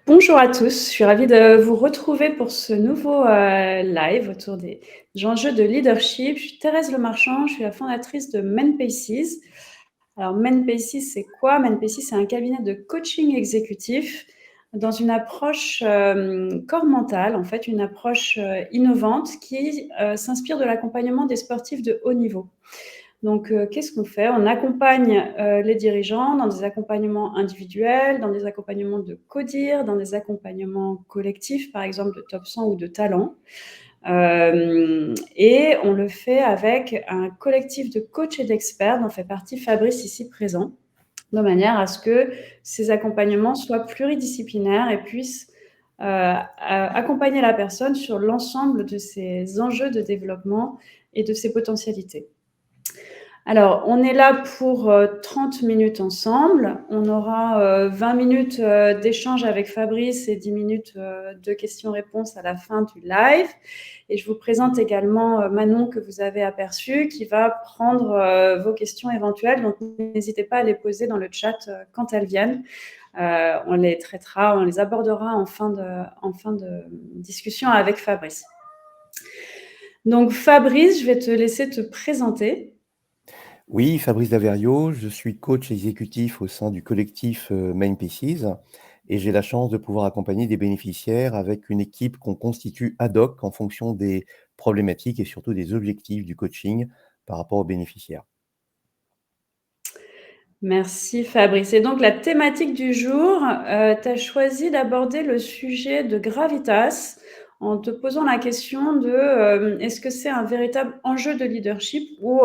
Bonjour à tous, je suis ravie de vous retrouver pour ce nouveau live autour des enjeux de leadership. Je suis Thérèse Lemarchand, je suis la fondatrice de Men Paces. Alors, Men Paces, c'est quoi? Men Paces, c'est un cabinet de coaching exécutif dans une approche corps mental, en fait, une approche innovante qui s'inspire de l'accompagnement des sportifs de haut niveau. Donc, qu'est-ce qu'on fait? On accompagne les dirigeants dans des accompagnements individuels, dans des accompagnements de CODIR, dans des accompagnements collectifs, par exemple de top 100 ou de talent. Et on le fait avec un collectif de coachs et d'experts dont fait partie Fabrice ici présent, de manière à ce que ces accompagnements soient pluridisciplinaires et puissent accompagner la personne sur l'ensemble de ses enjeux de développement et de ses potentialités. Alors, on est là pour 30 minutes ensemble. On aura 20 minutes d'échange avec Fabrice et 10 minutes de questions-réponses à la fin du live. Et je vous présente également Manon, que vous avez aperçu, qui va prendre vos questions éventuelles. Donc, n'hésitez pas à les poser dans le chat quand elles viennent. On les traitera, on les abordera en fin de discussion avec Fabrice. Donc, Fabrice, je vais te laisser te présenter. Oui, Fabrice Daverio, je suis coach exécutif au sein du collectif Main Pieces et j'ai la chance de pouvoir accompagner des bénéficiaires avec une équipe qu'on constitue ad hoc en fonction des problématiques et surtout des objectifs du coaching par rapport aux bénéficiaires. Merci Fabrice. Et donc la thématique du jour, tu as choisi d'aborder le sujet de gravitas en te posant la question de est-ce que c'est un véritable enjeu de leadership ou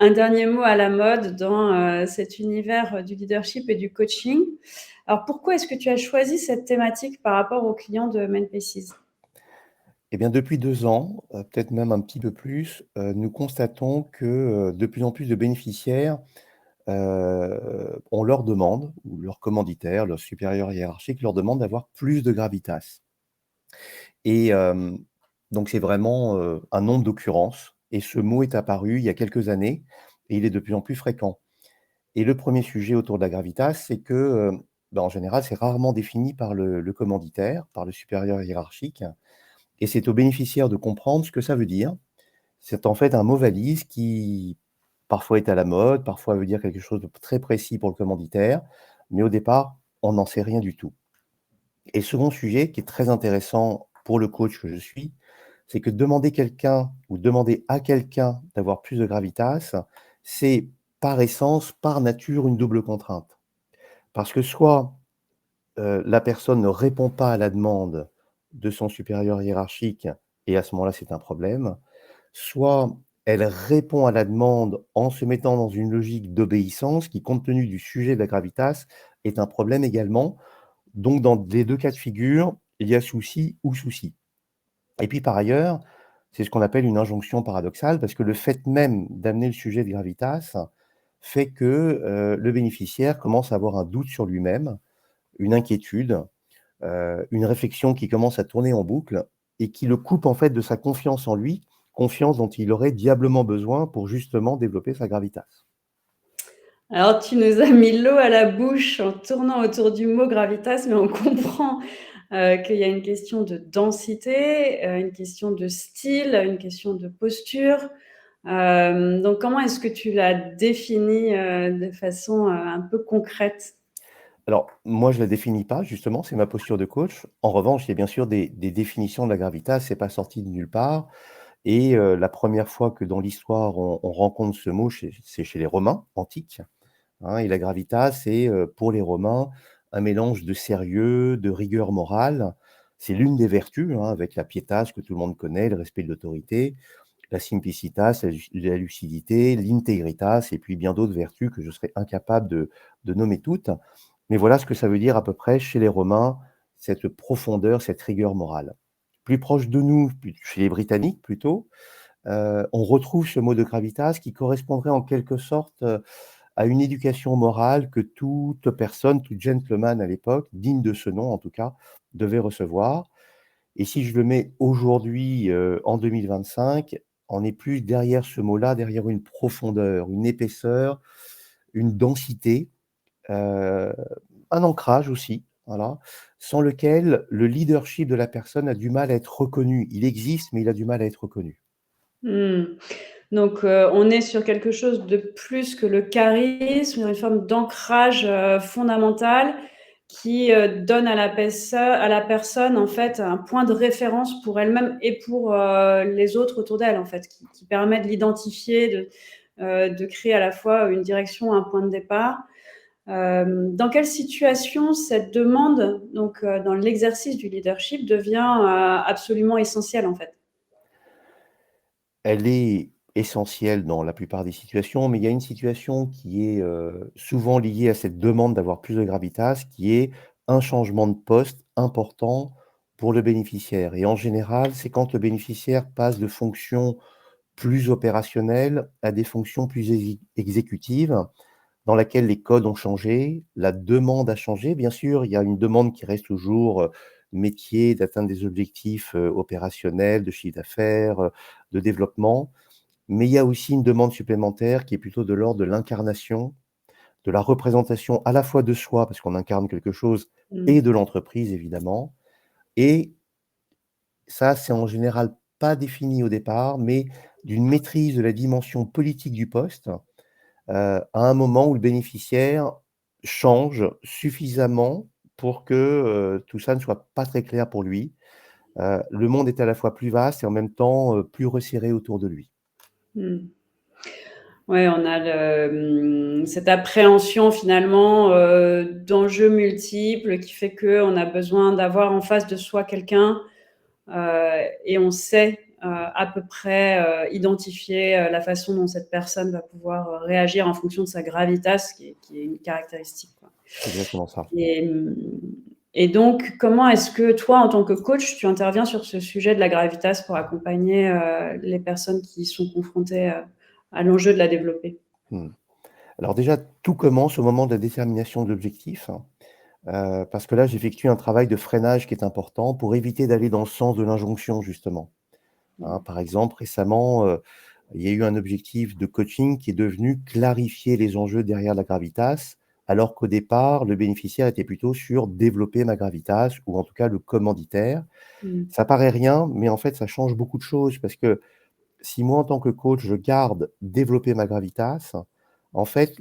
un dernier mot à la mode dans cet univers du leadership et du coaching. Alors pourquoi est-ce que tu as choisi cette thématique par rapport aux clients de Men-Paces? Eh bien, depuis 2 ans, peut-être même un petit peu plus, nous constatons que de plus en plus de bénéficiaires, on leur demande, ou leurs commanditaires, leurs supérieurs hiérarchiques leur demandent d'avoir plus de gravitas. Et donc c'est vraiment, un nombre d'occurrences et ce mot est apparu il y a quelques années et il est de plus en plus fréquent. Et le premier sujet autour de la gravitas, c'est que, en général, c'est rarement défini par le commanditaire, par le supérieur hiérarchique et c'est aux bénéficiaires de comprendre ce que ça veut dire. C'est en fait un mot valise qui, parfois est à la mode, parfois veut dire quelque chose de très précis pour le commanditaire, mais au départ, on n'en sait rien du tout. Et second sujet qui est très intéressant pour le coach que je suis, c'est que demander quelqu'un ou demander à quelqu'un d'avoir plus de gravitas, c'est par essence, par nature, une double contrainte. Parce que soit, la personne ne répond pas à la demande de son supérieur hiérarchique et à ce moment-là, c'est un problème. Soit elle répond à la demande en se mettant dans une logique d'obéissance qui, compte tenu du sujet de la gravitas, est un problème également. Donc dans les 2 cas de figure, il y a souci ou souci. Et puis par ailleurs, c'est ce qu'on appelle une injonction paradoxale parce que le fait même d'amener le sujet de gravitas fait que, le bénéficiaire commence à avoir un doute sur lui-même, une inquiétude, une réflexion qui commence à tourner en boucle et qui le coupe en fait de sa confiance en lui, confiance dont il aurait diablement besoin pour justement développer sa gravitas. Alors, tu nous as mis l'eau à la bouche en tournant autour du mot gravitas, mais on comprend qu'il y a une question de densité, une question de style, une question de posture. Donc, comment est-ce que tu l'as défini de façon un peu concrète? Alors, moi, je la définis pas, justement, c'est ma posture de coach. En revanche, il y a bien sûr des définitions de la gravitas, c'est pas sorti de nulle part. Et la première fois que dans l'histoire on rencontre ce mot, c'est chez les Romains antiques, hein, et la gravitas, c'est, pour les Romains, un mélange de sérieux, de rigueur morale. C'est l'une des vertus, hein, avec la pietas que tout le monde connaît, le respect de l'autorité, la simplicitas, la lucidité, l'integritas et puis bien d'autres vertus que je serais incapable de nommer toutes. Mais voilà ce que ça veut dire à peu près chez les Romains, cette profondeur, cette rigueur morale. Plus proche de nous, chez les Britanniques plutôt, on retrouve ce mot de gravitas qui correspondrait en quelque sorte, à une éducation morale que toute personne, tout gentleman à l'époque, digne de ce nom en tout cas, devait recevoir. Et si je le mets aujourd'hui, en 2025, on est plus derrière ce mot-là, derrière une profondeur, une épaisseur, une densité, heu, un ancrage aussi, voilà, sans lequel le leadership de la personne a du mal à être reconnu. Il existe, mais il a du mal à être reconnu. Mmh. Donc, on est sur quelque chose de plus que le charisme, une forme d'ancrage, fondamental qui, donne à la personne, en fait, un point de référence pour elle-même et pour, les autres autour d'elle, en fait, qui permet de l'identifier, de créer à la fois une direction, un point de départ. Dans quelle situation cette demande, donc, dans l'exercice du leadership devient, absolument essentielle, en fait? Elle est essentielle dans la plupart des situations, mais il y a une situation qui est, souvent liée à cette demande d'avoir plus de gravitas, qui est un changement de poste important pour le bénéficiaire et en général, c'est quand le bénéficiaire passe de fonctions plus opérationnelles à des fonctions plus exécutives, dans laquelle les codes ont changé, la demande a changé. Bien sûr, il y a une demande qui reste toujours, métier, d'atteindre des objectifs, opérationnels, de chiffre d'affaires, de développement. Mais il y a aussi une demande supplémentaire qui est plutôt de l'ordre de l'incarnation, de la représentation à la fois de soi, parce qu'on incarne quelque chose, Mmh. et de l'entreprise évidemment. Et ça, c'est en général pas défini au départ, mais d'une maîtrise de la dimension politique du poste, à un moment où le bénéficiaire change suffisamment pour que, tout ça ne soit pas très clair pour lui. Le monde est à la fois plus vaste et en même temps, plus resserré autour de lui. Mmh. Ouais, on a cette appréhension finalement, d'enjeux multiples qui fait qu'on a besoin d'avoir en face de soi quelqu'un, et on sait, à peu près, identifier, la façon dont cette personne va pouvoir, réagir en fonction de sa gravitas qui est une caractéristique, quoi. C'est exactement ça. Et et donc comment est-ce que toi, en tant que coach, tu interviens sur ce sujet de la gravitas pour accompagner, les personnes qui sont confrontées, à l'enjeu de la développer? Mmh. Alors déjà, tout commence au moment de la détermination de l'objectif, parce que là, j'effectue un travail de freinage qui est important pour éviter d'aller dans le sens de l'injonction justement, hein. Mmh. Par exemple, récemment, il y a eu un objectif de coaching qui est devenu clarifier les enjeux derrière la gravitas, alors qu'au départ, le bénéficiaire était plutôt sur développer ma gravitas ou en tout cas le commanditaire. Mmh. Ça paraît rien, mais en fait, ça change beaucoup de choses parce que si moi, en tant que coach, je garde développer ma gravitas, en fait,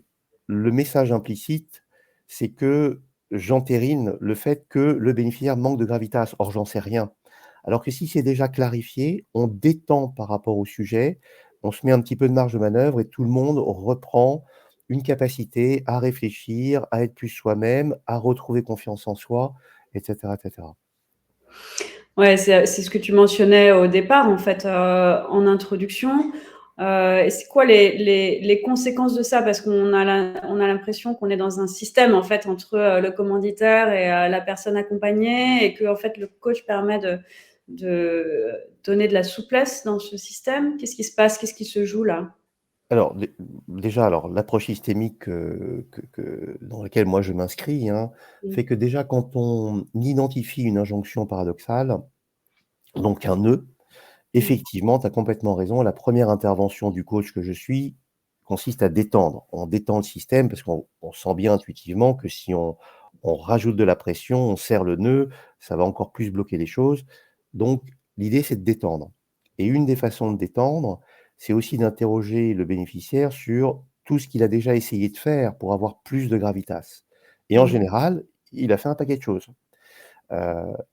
le message implicite, c'est que j'entérine le fait que le bénéficiaire manque de gravitas. Or, j'en sais rien. Alors que si c'est déjà clarifié, on détend par rapport au sujet, on se met un petit peu de marge de manœuvre et tout le monde reprend une capacité à réfléchir, à être plus soi-même, à retrouver confiance en soi, et cetera, et cetera. Ouais, c'est ce que tu mentionnais au départ, en fait, en introduction. Et c'est quoi les conséquences de ça? Parce on a l'impression qu'on est dans un système, en fait, entre, le commanditaire et la personne accompagnée et que en fait, le coach permet de donner de la souplesse dans ce système. Qu'est-ce qui se passe? Qu'est-ce qui se joue là? Alors, déjà, alors l'approche systémique, que dans laquelle moi je m'inscris, hein, Mmh. fait que déjà quand on identifie une injonction paradoxale, donc un nœud, Mmh. effectivement, tu as complètement raison. La première intervention du coach que je suis consiste à détendre. On détend le système parce qu'on sent bien intuitivement que si on rajoute de la pression, on serre le nœud, ça va encore plus bloquer les choses. Donc l'idée, c'est de détendre et une des façons de détendre, c'est aussi d'interroger le bénéficiaire sur tout ce qu'il a déjà essayé de faire pour avoir plus de gravitas et en Mmh. général, il a fait un paquet de choses.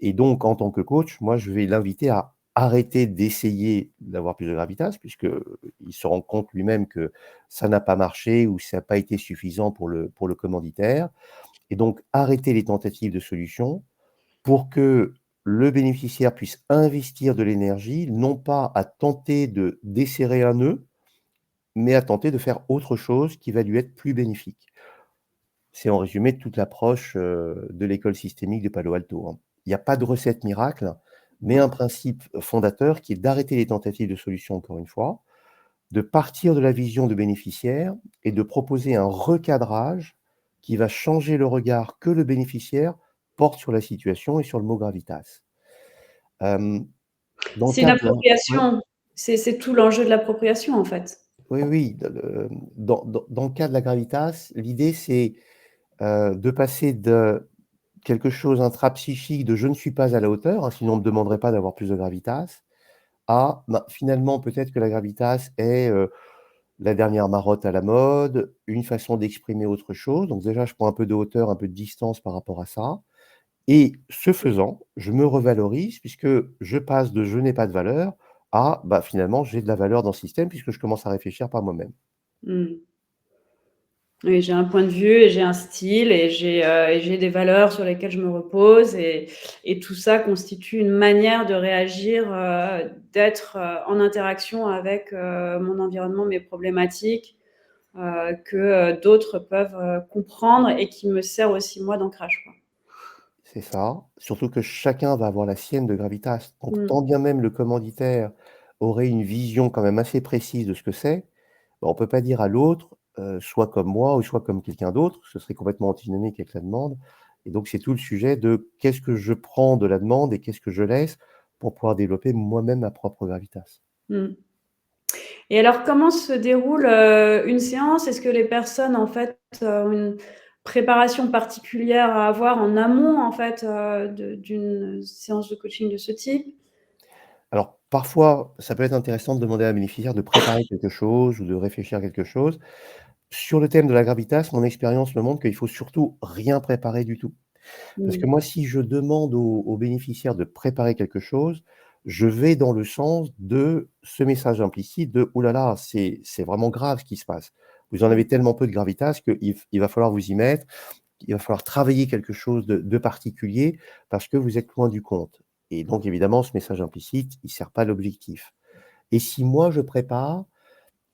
Et donc en tant que coach, moi, je vais l'inviter à arrêter d'essayer d'avoir plus de gravitas puisqu'il se rend compte lui-même que ça n'a pas marché ou ça n'a pas été suffisant pour le commanditaire et donc arrêter les tentatives de solutions pour que le bénéficiaire puisse investir de l'énergie, non pas à tenter de desserrer un nœud, mais à tenter de faire autre chose qui va lui être plus bénéfique. C'est en résumé toute l'approche, de l'école systémique de Palo Alto, hein. Il y a pas de recette miracle, mais un principe fondateur qui est d'arrêter les tentatives de solution, encore une fois, de partir de la vision du bénéficiaire et de proposer un recadrage qui va changer le regard que le bénéficiaire porte sur la situation et sur le mot gravitas. Hem, dans le C'est une cadre d'un ouais, appropriation. C'est tout l'enjeu de l'appropriation, en fait. oui, oui, dans le cadre de la gravitas, l'idée c'est de passer de quelque chose intrapsychique de «je ne suis pas à la hauteur», hein, sinon on ne me demanderait pas d'avoir plus de gravitas, à, bah, finalement peut-être que la gravitas est, la dernière marotte à la mode, une façon d'exprimer autre chose. Donc déjà, je prends un peu de hauteur, un peu de distance par rapport à ça et ce faisant, je me revalorise puisque je passe de «je n'ai pas de valeur» à, bah, finalement, j'ai de la valeur dans le système puisque je commence à réfléchir par moi-même. Mmh. Oui, j'ai un point de vue et j'ai un style et j'ai des valeurs sur lesquelles je me repose et tout ça constitue une manière de réagir, d'être, en interaction avec, mon environnement, mes problématiques, d'autres peuvent, comprendre et qui me sert aussi moi d'ancrage, quoi. C'est ça, surtout que chacun va avoir la sienne de gravitas. Donc Mmh. tant bien même le commanditaire aurait une vision quand même assez précise de ce que c'est, bah, on peut pas dire à l'autre, sois comme moi ou sois comme quelqu'un d'autre, ce serait complètement antinomique avec la demande et donc c'est tout le sujet de qu'est-ce que je prends de la demande et qu'est-ce que je laisse pour pouvoir développer moi-même ma propre gravitas. Mmh. Et alors, comment se déroule, une séance? Est-ce que les personnes, en fait, ont une préparation particulière à avoir en amont, en fait, d'une séance de coaching de ce type? Alors parfois, ça peut être intéressant de demander à un bénéficiaire de préparer quelque chose ou de réfléchir à quelque chose. Sur le thème de la gravitas, mon expérience me montre qu'il faut surtout rien préparer du tout. Parce que Mmh. moi, si je demande aux bénéficiaires de préparer quelque chose, je vais dans le sens de ce message implicite de: «Ouh là là, c'est vraiment grave ce qui se passe. Vous en Mmh. avez tellement peu de gravitas qu'il va falloir vous y mettre, il va falloir travailler quelque chose de particulier parce que vous êtes loin du compte» et donc évidemment, ce message implicite, il sert pas l'objectif et si moi je prépare,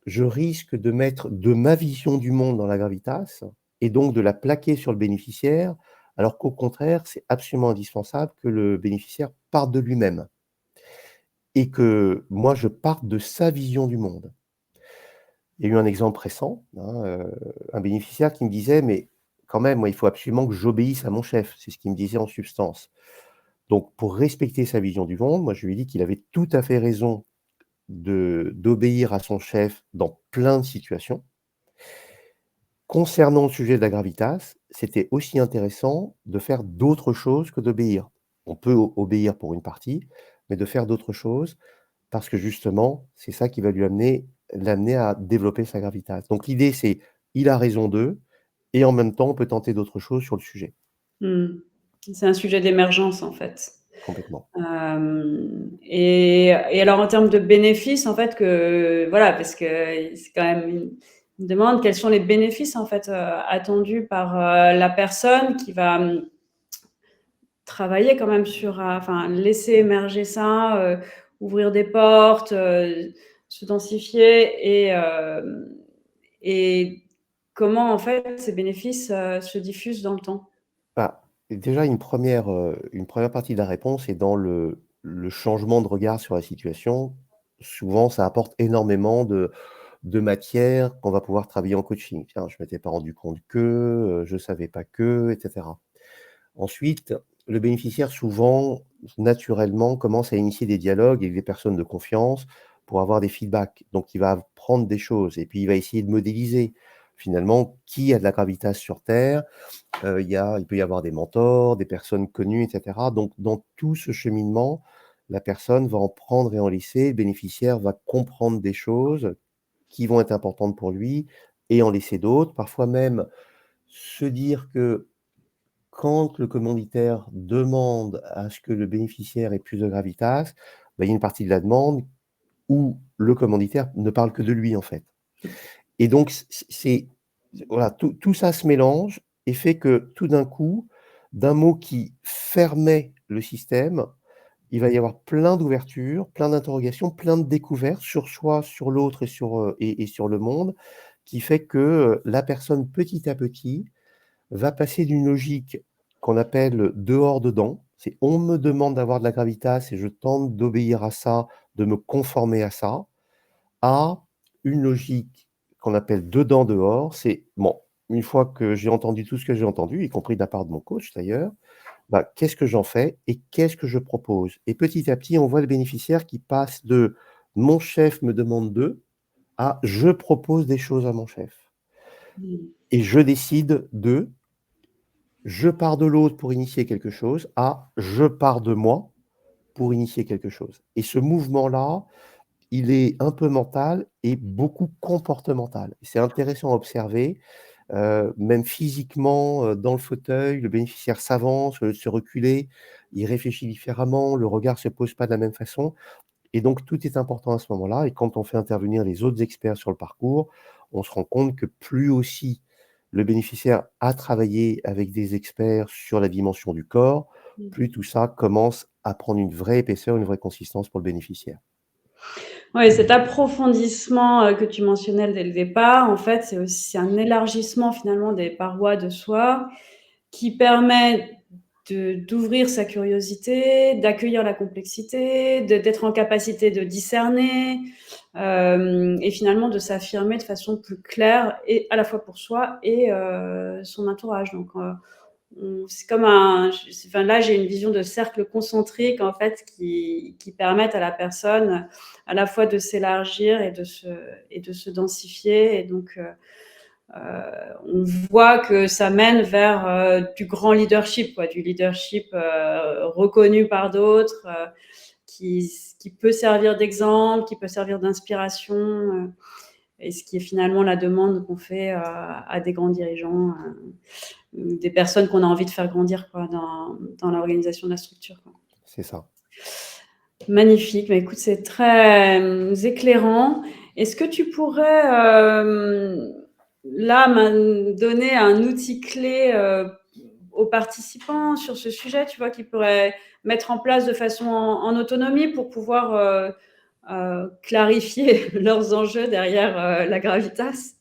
je risque de mettre de ma vision du monde dans la gravitas et donc de la plaquer sur le bénéficiaire, alors qu'au contraire, c'est absolument indispensable que le bénéficiaire parte de lui-même et que moi, je parte de sa vision du monde. Il y a eu un exemple récent, hein, un bénéficiaire qui me disait: «Mais quand même, moi, il faut absolument que j'obéisse à mon chef». C'est ce qu'il me disait en substance. Donc pour respecter sa vision du monde, moi, je lui ai dit qu'il avait tout à fait raison de d'obéir à son chef dans plein de situations. Concernant le sujet de la gravitas, c'était aussi intéressant de faire d'autres choses que d'obéir. On peut obéir pour une partie, mais de faire d'autres choses parce que justement, c'est ça qui va l'amener à développer sa gravitas. Donc l'idée, c'est, il a raison d'eux et en même temps, on peut tenter d'autres choses sur le sujet, Mmh. C'est un sujet d'émergence, en fait. complètement. Et alors en termes de bénéfices, en fait, que voilà, parce que c'est quand même une demande, quels sont les bénéfices, en fait, attendus par, la personne qui va, travailler quand même sur, enfin, laisser émerger ça, ouvrir des portes, se densifier et comment, en fait, ces bénéfices, se diffusent dans le temps? Bah, déjà une première partie de la réponse est dans le changement de regard sur la situation. Souvent, ça apporte énormément de matière qu'on va pouvoir travailler en coaching. «Tiens, je m'étais pas rendu compte que, je savais pas que» et cetera. Ensuite, le bénéficiaire souvent, naturellement, commence à initier des dialogues avec des personnes de confiance pour avoir des feedbacks. Donc il va apprendre des choses et puis il va essayer de modéliser, finalement, qui a de la gravitas sur terre. Il peut y avoir des mentors, des personnes connues et cetera. Donc dans tout ce cheminement, la personne va en prendre et en laisser. Le bénéficiaire va comprendre des choses qui vont être importantes pour lui et en laisser d'autres. Parfois même se dire que quand le commanditaire demande à ce que le bénéficiaire ait plus de gravitas, bah, il y a une partie de la demande où le commanditaire ne parle que de lui, en fait. Et donc c'est voilà, tout ça se mélange et fait que tout d'un coup, d'un mot qui fermait le système, il va y avoir plein d'ouvertures, plein d'interrogations, plein de découvertes sur soi, sur l'autre et et sur le monde, qui fait que, la personne petit à petit va passer d'une logique qu'on appelle dehors-dedans. C'est on me demande d'avoir de la gravitas et je tente d'obéir à ça, de me conformer à ça, à une logique qu'on appelle dedans-dehors. C'est bon, une fois que j'ai entendu tout ce que j'ai entendu, y compris de la part de mon coach d'ailleurs, bah, qu'est-ce que j'en fais et qu'est-ce que je propose? Et petit à petit, on voit le bénéficiaire qui passe de «mon chef me demande de» à «je propose des choses à mon chef» Mmh. et «je décide de». Je pars de l'autre pour initier quelque chose à je pars de moi pour initier quelque chose et ce mouvement-là, il est un peu mental et beaucoup comportemental. C'est intéressant à observer, même physiquement, dans le fauteuil, le bénéficiaire s'avance, au lieu de se reculer, il réfléchit différemment, le regard se pose pas de la même façon et donc tout est important à ce moment-là et quand on fait intervenir les autres experts sur le parcours, on se rend compte que plus aussi le bénéficiaire a travaillé avec des experts sur la dimension du corps, Mmh. plus tout ça commence à prendre une vraie épaisseur, une vraie consistance pour le bénéficiaire. Ouais, cet approfondissement, que tu mentionnais dès le départ, en fait, c'est aussi un élargissement finalement des parois de soi qui permet d'ouvrir sa curiosité, d'accueillir la complexité, d'être en capacité de discerner, et finalement de s'affirmer de façon plus claire et à la fois pour soi et son entourage. Donc, c'est comme enfin, là, j'ai une vision de cercle concentrique en fait qui permettent à la personne à la fois de s'élargir et de se densifier. Et donc, on voit que ça mène vers du grand leadership, quoi, du leadership reconnu par d'autres, qui peut servir d'exemple, qui peut servir d'inspiration, et ce qui est finalement la demande qu'on fait à des grands dirigeants, des personnes qu'on a envie de faire grandir quoi, dans l'organisation de la structure. Quoi. C'est ça. Magnifique, bah, écoute, c'est très éclairant. Est-ce que tu pourrais là donner un outil clé aux participants sur ce sujet, tu vois, qu'ils pourraient mettre en place de façon en autonomie pour pouvoir clarifier leurs enjeux derrière la gravitas?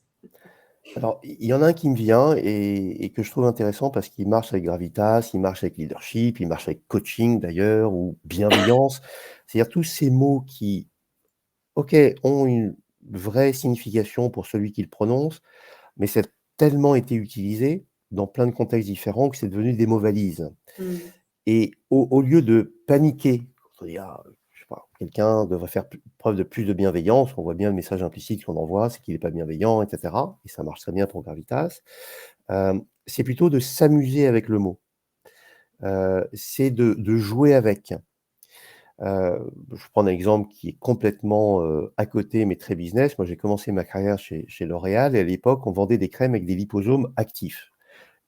Alors, il y en a un qui me vient et que je trouve intéressant parce qu'il marche avec gravitas, il marche avec leadership, il marche avec coaching d'ailleurs ou bienveillance. C'est-à-dire tous ces mots qui, OK, ont une vraie signification pour celui qui le prononce, mais c'est tellement été utilisé dans plein de contextes différents que c'est devenu des mots valises. Mmh. Et au lieu de paniquer, quand on dit: «Ah, je sais pas, quelqu'un devrait faire preuve de plus de bienveillance», on voit bien le message implicite qu'on envoie, c'est qu'il est pas bienveillant et cetera et ça marche très bien pour Gravitas. C'est plutôt de s'amuser avec le mot, c'est de jouer avec. Je prends un exemple qui est complètement, à côté, mais très business. Moi, j'ai commencé ma carrière chez L'Oréal et à l'époque, on vendait des crèmes avec des liposomes actifs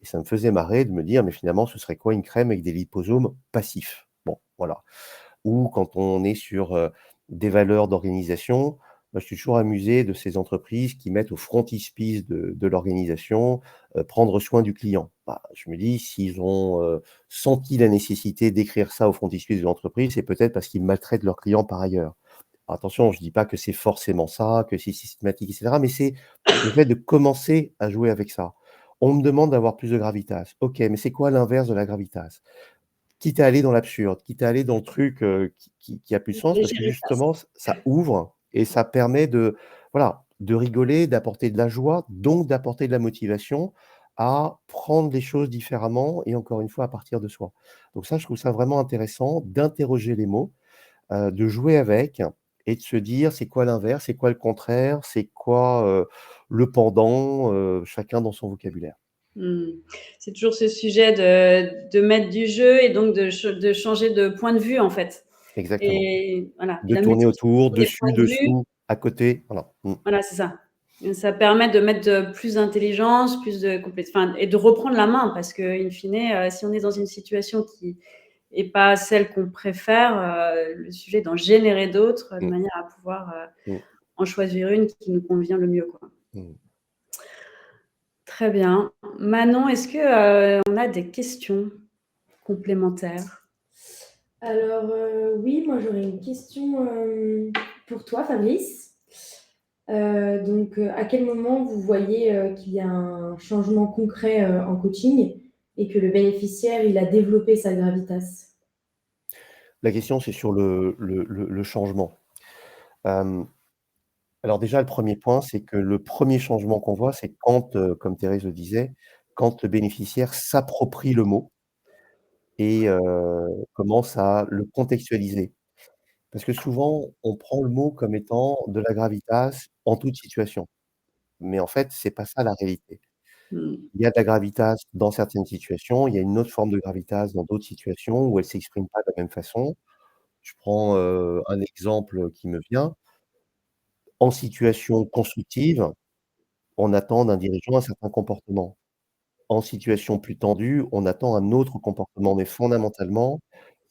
et ça me faisait marrer de me dire: «Mais finalement, ce serait quoi une crème avec des liposomes passifs?» Bon, voilà. Ou quand on est sur, des valeurs d'organisation, moi je suis toujours amusé de ces entreprises qui mettent au frontispice de l'organisation, prendre soin du client. Bah, je me dis s'ils ont, senti la nécessité d'écrire ça au frontispice de l'entreprise, c'est peut-être parce qu'ils maltraitent leurs clients par ailleurs. Attention, je dis pas que c'est forcément ça, que c'est systématique et cetera, mais c'est le fait de commencer à jouer avec ça. On me demande d'avoir plus de gravitas. OK, mais c'est quoi l'inverse de la gravitas? Quitte à aller dans l'absurde, quitte à aller dans le truc, qui a plus de sens parce que Légéritas. justement ça ouvre et ça permet de voilà, de rigoler, d'apporter de la joie, donc d'apporter de la motivation à prendre les choses différemment et encore une fois à partir de soi. Donc ça, je trouve ça vraiment intéressant d'interroger les mots, de jouer avec et de se dire: «C'est quoi l'inverse? C'est quoi le contraire? C'est quoi, le pendant?» Chacun dans son vocabulaire. Mmh. C'est toujours ce sujet de mettre du jeu et donc de changer de point de vue, en fait. Exactement. Et voilà, De la tourner autour, multiplication des dessus, points de vue, dessous, à côté, voilà. Mmh. voilà, c'est ça. Et ça permet de mettre plus d'intelligence, plus de enfin et de reprendre la main parce qu'in fine, si on est dans une situation qui est pas celle qu'on préfère, le sujet d'en générer d'autres, de Mmh. manière à pouvoir, Mmh. en choisir une qui nous convient le mieux, quoi. Mmh. Très bien. Manon, est-ce que, on a des questions complémentaires? Alors, oui, moi j'aurais une question pour toi, Fabrice. Donc, à quel moment vous voyez qu'il y a un changement concret en coaching et que le bénéficiaire, il a développé sa gravitas? La question, c'est sur le changement. Hem, alors déjà, le premier point, c'est que le premier changement qu'on voit, c'est quand, comme Thérèse le disait, quand le bénéficiaire s'approprie le mot et commence à le contextualiser. Parce que souvent, on prend le mot comme étant de la gravitas en toute situation. Mais en fait, c'est pas ça la réalité. Mmh. Il y a de la gravitas dans certaines situations, il y a une autre forme de gravitas dans d'autres situations où elle s'exprime pas de la même façon. Je prends, un exemple qui me vient. En situation constructive, on attend d'un dirigeant un certain comportement. En situation plus tendue, on attend un autre comportement, mais fondamentalement,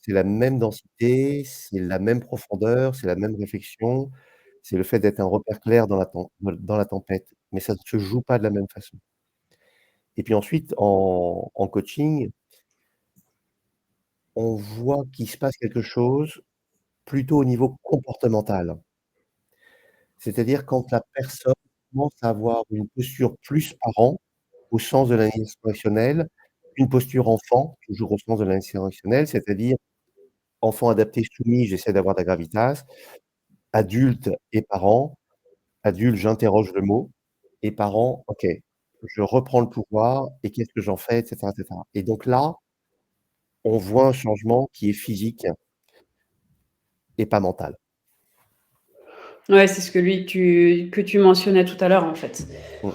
c'est la même densité, c'est la même profondeur, c'est la même réflexion, c'est le fait d'être un repère clair dans la tempête, mais ça ne se joue pas de la même façon. Et puis ensuite en coaching, on voit qu'il se passe quelque chose plutôt au niveau comportemental. C'est-à-dire quand la personne commence à avoir une posture plus parent, au sens de l'analyse correctionnelle, une posture enfant, toujours au sens de l'analyse correctionnelle, c'est-à-dire enfant adapté soumis, j'essaie d'avoir de la gravitas, adulte et parent, adulte, j'interroge le mot et parent, OK, je reprends le pouvoir et qu'est-ce que j'en fais? Et cetera, et cetera. Et donc là, on voit un changement qui est physique et pas mental. Ouais, c'est ce que tu mentionnais tout à l'heure, en fait. Mmh.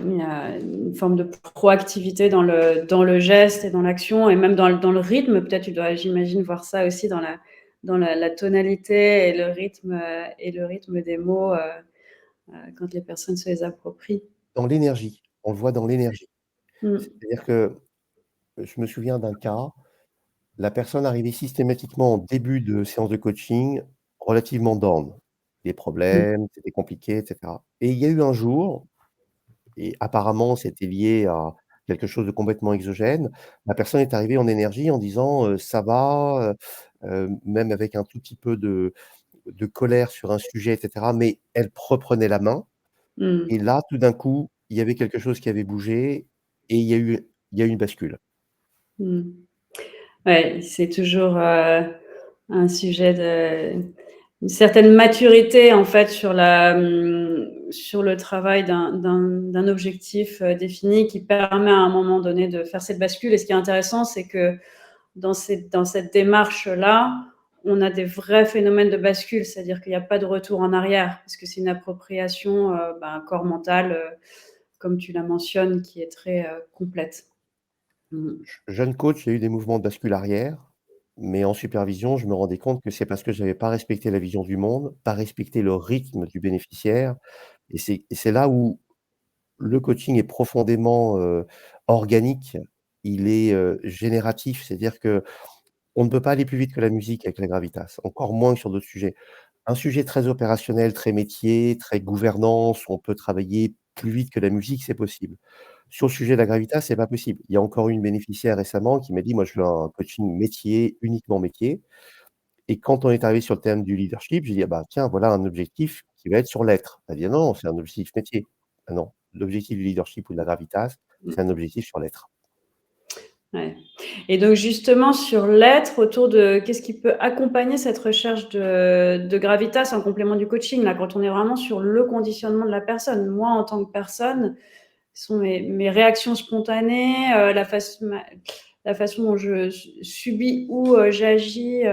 Il y a une forme de proactivité dans le geste et dans l'action et même dans le rythme. Peut-être tu dois, j'imagine, voir ça aussi dans la tonalité et le rythme des mots, quand les personnes se les approprient. Dans l'énergie, on le voit dans l'énergie. Mmh. C'est-à-dire que je me souviens d'un cas, la personne arrivait systématiquement en début de séance de coaching relativement down. Des Mmh. problèmes, c'était compliqué et cetera. Et il y a eu un jour, et apparemment c'était lié à quelque chose de complètement exogène, la personne est arrivée en énergie en disant, «Ça va», même avec un tout petit peu de colère sur un sujet et cetera, mais elle reprenait la main Mmh. et là, tout d'un coup, il y avait quelque chose qui avait bougé et il y a eu une bascule. Mmh. Ouais, c'est toujours, un sujet une certaine maturité, en fait, sur le travail d'un objectif, défini qui permet à un moment donné de faire cette bascule et ce qui est intéressant, c'est que dans cette démarche-là, on a des vrais phénomènes de bascule, c'est-à-dire qu'il y a pas de retour en arrière parce que c'est une appropriation, corps mental, comme tu la mentionnes, qui est très, complète. Mmh. Jeune coach, il y a eu des mouvements de bascule arrière, mais en supervision, je me rendais compte que c'est parce que j'avais pas respecté la vision du monde, pas respecté le rythme du bénéficiaire et c'est là où le coaching est profondément, organique. Il est, génératif, c'est-à-dire qu'on ne peut pas aller plus vite que la musique avec la gravitas, encore moins que sur d'autres sujets. Un sujet très opérationnel, très métier, très gouvernance, où on peut travailler plus vite que la musique, c'est possible. Sur le sujet de la gravitas, c'est pas possible. Il y a encore eu une bénéficiaire récemment qui m'a dit: «Moi, je veux un coaching métier, uniquement métier» et quand on est arrivé sur le thème du leadership, j'ai dit: «Ah bah, tiens, voilà un objectif qui va être sur l'être». Elle dit: «Ah non, c'est un objectif métier». Ah non, l'objectif du leadership ou de la gravitas, c'est un objectif sur l'être. Ouais, et donc justement sur l'être, autour de qu'est-ce qui peut accompagner cette recherche de gravitas en complément du coaching, là, quand on est vraiment sur le conditionnement de la personne? Moi, en tant que personne, ce sont mes réactions spontanées, la façon dont je subis ou, j'agis,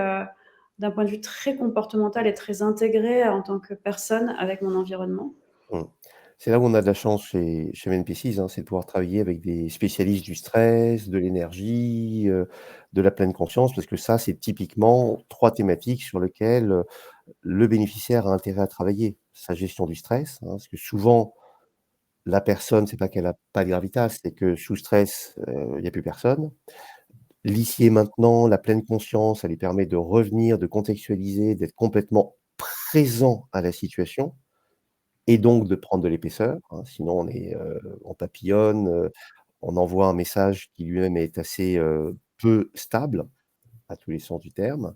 d'un point de vue très comportemental et très intégré en tant que personne avec mon environnement. Mmh. C'est là où on a de la chance chez MNP6, hein, c'est de pouvoir travailler avec des spécialistes du stress, de l'énergie, de la pleine conscience, parce que ça, c'est typiquement 3 thématiques sur lesquelles, le bénéficiaire a intérêt à travailler. Sa gestion du stress, hein, parce que souvent, la personne, c'est pas qu'elle a pas de gravitas, c'est que sous stress, il y a plus personne. L'ici et maintenant, la pleine conscience, ça lui permet de revenir, de contextualiser, d'être complètement présent à la situation et donc de prendre de l'épaisseur, hein. Sinon on papillonne, on envoie un message qui lui-même est assez, peu stable, à tous les sens du terme.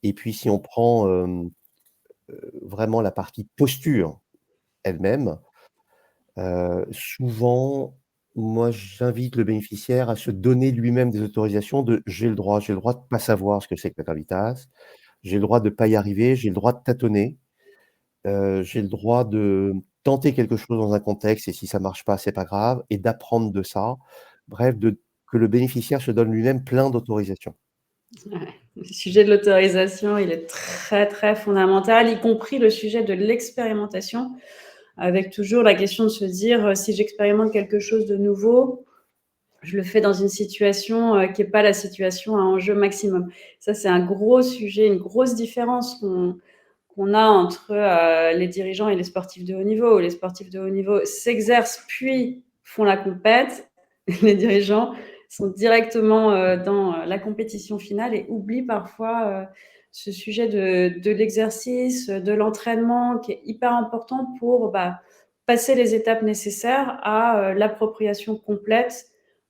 Et puis si on prend, vraiment la partie posture elle-même, souvent, moi j'invite le bénéficiaire à se donner lui-même des autorisations de: j'ai le droit de pas savoir ce que c'est que la gravitas, j'ai le droit de pas y arriver, j'ai le droit de tâtonner, j'ai le droit de tenter quelque chose dans un contexte et si ça marche pas, c'est pas grave et d'apprendre de ça. Bref, que le bénéficiaire se donne lui-même plein d'autorisations. Ouais. Le sujet de l'autorisation, il est très, très fondamental, y compris le sujet de l'expérimentation. avec toujours la question de se dire, si j'expérimente quelque chose de nouveau, je le fais dans une situation qui n'est pas la situation à enjeu maximum. Ça, c'est un gros sujet, une grosse différence qu'on a entre les dirigeants et les sportifs de haut niveau. Les sportifs de haut niveau s'exercent puis font la compète. Les dirigeants sont directement dans la compétition finale et oublient parfois ce sujet de l'exercice, de l'entraînement qui est hyper important pour passer les étapes nécessaires à l'appropriation complète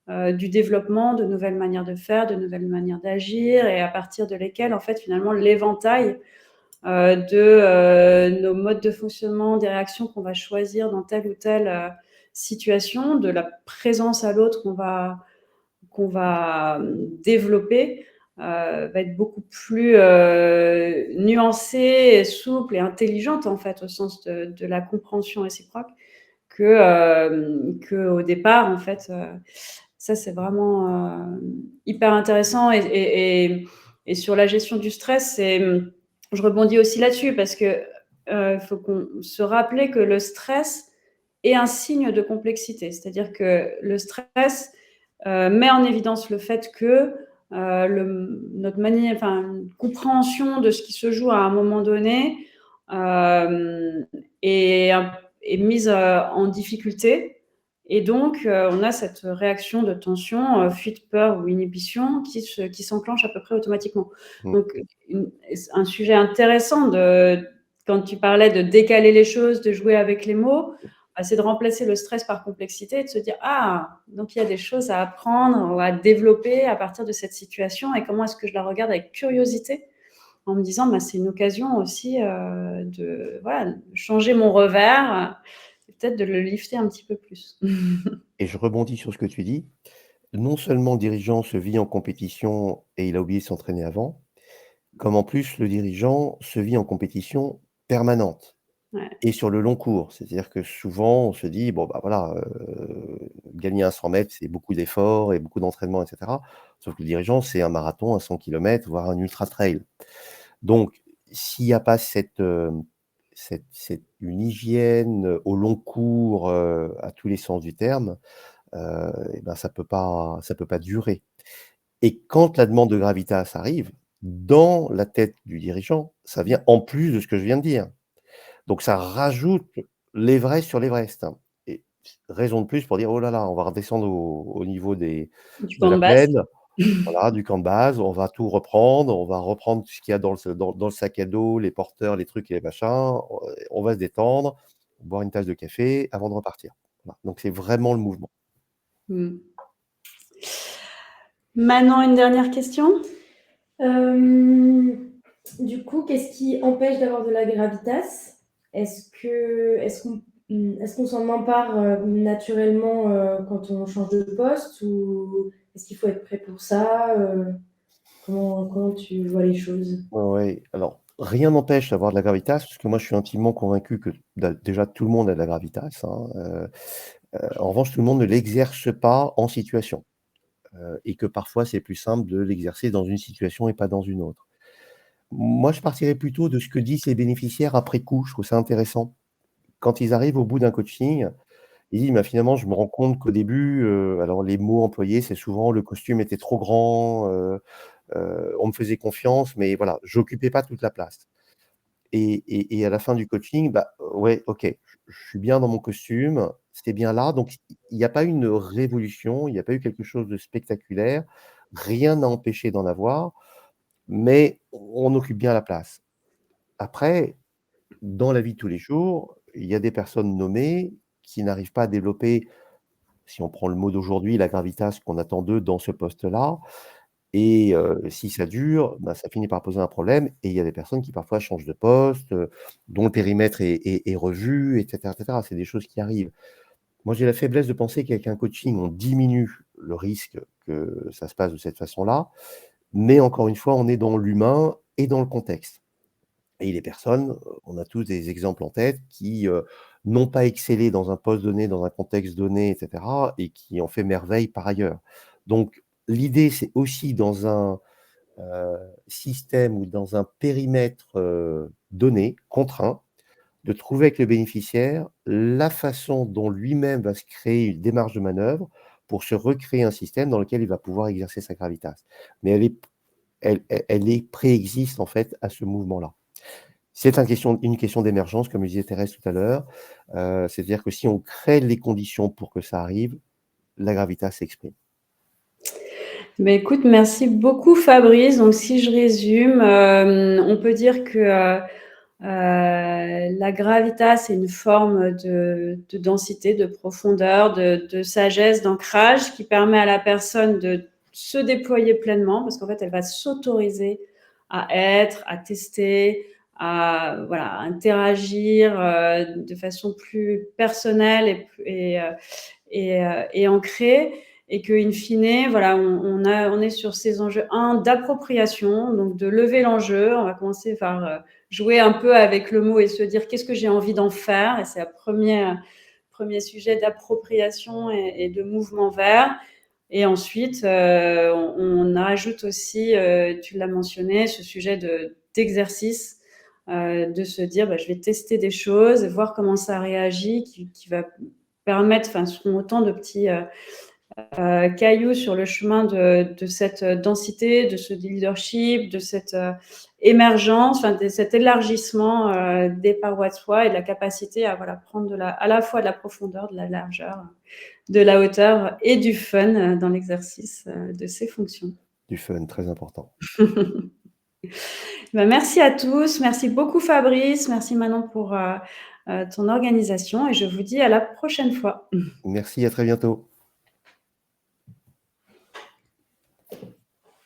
du développement de nouvelles manières de faire, de nouvelles manières d'agir, et à partir de lesquelles, en fait, finalement, l'éventail de nos modes de fonctionnement, des réactions qu'on va choisir dans telle ou telle situation, de la présence à l'autre qu'on va développer, va être beaucoup plus nuancée, souple et intelligente, en fait, au sens de la compréhension réciproque, qu'au départ, en fait. Ça, c'est vraiment hyper intéressant. Et sur la gestion du stress, je rebondis aussi là-dessus parce que faut qu'on se rappeler que le stress est un signe de complexité. C'est-à-dire que le stress met en évidence le fait que notre compréhension de ce qui se joue à un moment donné est, est mise en difficulté. Et donc, on a cette réaction de tension, fuite, peur ou inhibition qui s'enclenche à peu près automatiquement. Donc, un sujet intéressant quand tu parlais de décaler les choses, de jouer avec les mots, c'est de remplacer le stress par complexité et de se dire, donc il y a des choses à apprendre ou à développer à partir de cette situation, et comment est-ce que je la regarde avec curiosité, en me disant, c'est une occasion aussi de changer mon revers, peut-être de le lifter un petit peu plus. Et je rebondis sur ce que tu dis. Non seulement le dirigeant se vit en compétition et il a oublié de s'entraîner avant, comme en plus le dirigeant se vit en compétition permanente Ouais. et sur le long cours. C'est-à-dire que souvent on se dit: «Bon, voilà, gagner un 100 mètres, c'est beaucoup d'efforts et beaucoup d'entraînement et cetera». Sauf que le dirigeant, c'est un marathon, un 100 kilomètres, voire un ultra trail. Donc s'il y a pas une hygiène au long cours, à tous les sens du terme, ça peut pas durer. Et quand la demande de gravitas arrive, dans la tête du dirigeant, ça vient en plus de ce que je viens de dire. Donc ça rajoute l'Everest sur l'Everest, hein, et raison de plus pour dire: «Oh là là, on va redescendre au niveau Du de camp la de base. plaine, voilà, du camp de base, on va tout reprendre, on va reprendre tout ce qu'il y a dans le sac à dos, les porteurs, les trucs et les machins, on va se détendre, boire une tasse de café avant de repartir». Voilà, donc c'est vraiment le mouvement. Mmh. Manon, une dernière question? Du coup, qu'est-ce qui empêche d'avoir de la gravitas? Est-ce qu'on s'en empare naturellement quand on change de poste, ou est-ce qu'il faut être prêt pour ça? Comment tu vois les choses? Ouais, ouais, alors rien n'empêche d'avoir de la gravitas, parce que moi je suis intimement convaincu que déjà tout le monde a de la gravitas, hein, en revanche tout le monde ne l'exerce pas en situation, et que parfois c'est plus simple de l'exercer dans une situation et pas dans une autre. Moi je partirais plutôt de ce que disent les bénéficiaires après coup, je trouve ça intéressant. Quand ils arrivent au bout d'un coaching, ils disent: «Bah, finalement je me rends compte qu'au début», alors les mots employés c'est souvent: «Le costume était trop grand, on me faisait confiance, mais voilà, j'occupais pas toute la place». Et à la fin du coaching, ouais, OK, je suis bien dans mon costume, c'est bien là, donc il y a pas eu une révolution, il y a pas eu quelque chose de spectaculaire, rien n'a empêché d'en avoir, mais on occupe bien la place. Après, dans la vie de tous les jours, il y a des personnes nommées qui n'arrivent pas à développer, si on prend le mot d'aujourd'hui, la gravitas qu'on attend d'eux dans ce poste-là. Et si ça dure, ça finit par poser un problème, et il y a des personnes qui parfois changent de poste, dont le périmètre est revu, et cetera, et cetera. C'est des choses qui arrivent. Moi, j'ai la faiblesse de penser qu'avec un coaching, on diminue le risque que ça se passe de cette façon-là, mais encore une fois, on est dans l'humain et dans le contexte. Et les personnes, on a tous des exemples en tête qui, n'ont pas excellé dans un poste donné, dans un contexte donné, et cetera, et qui ont fait merveille par ailleurs. Donc l'idée, c'est aussi dans un système ou dans un périmètre, donné, contraint, de trouver avec le bénéficiaire la façon dont lui-même va se créer une démarche de manœuvre pour se recréer un système dans lequel il va pouvoir exercer sa gravitas. Mais elle préexiste en fait à ce mouvement-là. C'est une question d'émergence, comme le disait Thérèse tout à l'heure. C'est-à-dire que si on crée les conditions pour que ça arrive, la gravitas s'exprime. Bah, écoute, merci beaucoup Fabrice. Donc si je résume, on peut dire que, la gravitas, c'est une forme de densité, de profondeur, de sagesse, d'ancrage qui permet à la personne de se déployer pleinement parce qu'en fait, elle va s'autoriser à être, à tester, à voilà, interagir, de façon plus personnelle et ancrée et qu'in fine, voilà, on est sur ces enjeux, d'appropriation, donc de lever l'enjeu. On va commencer par jouer un peu avec le mot et se dire qu'est-ce que j'ai envie d'en faire. Et c'est le premier sujet d'appropriation et de mouvement vers. Et ensuite, on ajoute aussi, tu l'as mentionné, ce sujet d'exercice, de se dire je vais tester des choses, voir comment ça réagit, qui va permettre, enfin, ce sont autant de petits cailloux sur le chemin de cette densité, de ce leadership, de cette émergence, enfin, de cet élargissement des parois de soi et de la capacité à voilà, prendre à la fois de la profondeur, de la largeur, de la hauteur et du fun dans l'exercice de ces fonctions. Du fun, très important. Merci à tous. Merci beaucoup Fabrice. Merci Manon pour ton organisation et je vous dis à la prochaine fois. Merci, à très bientôt.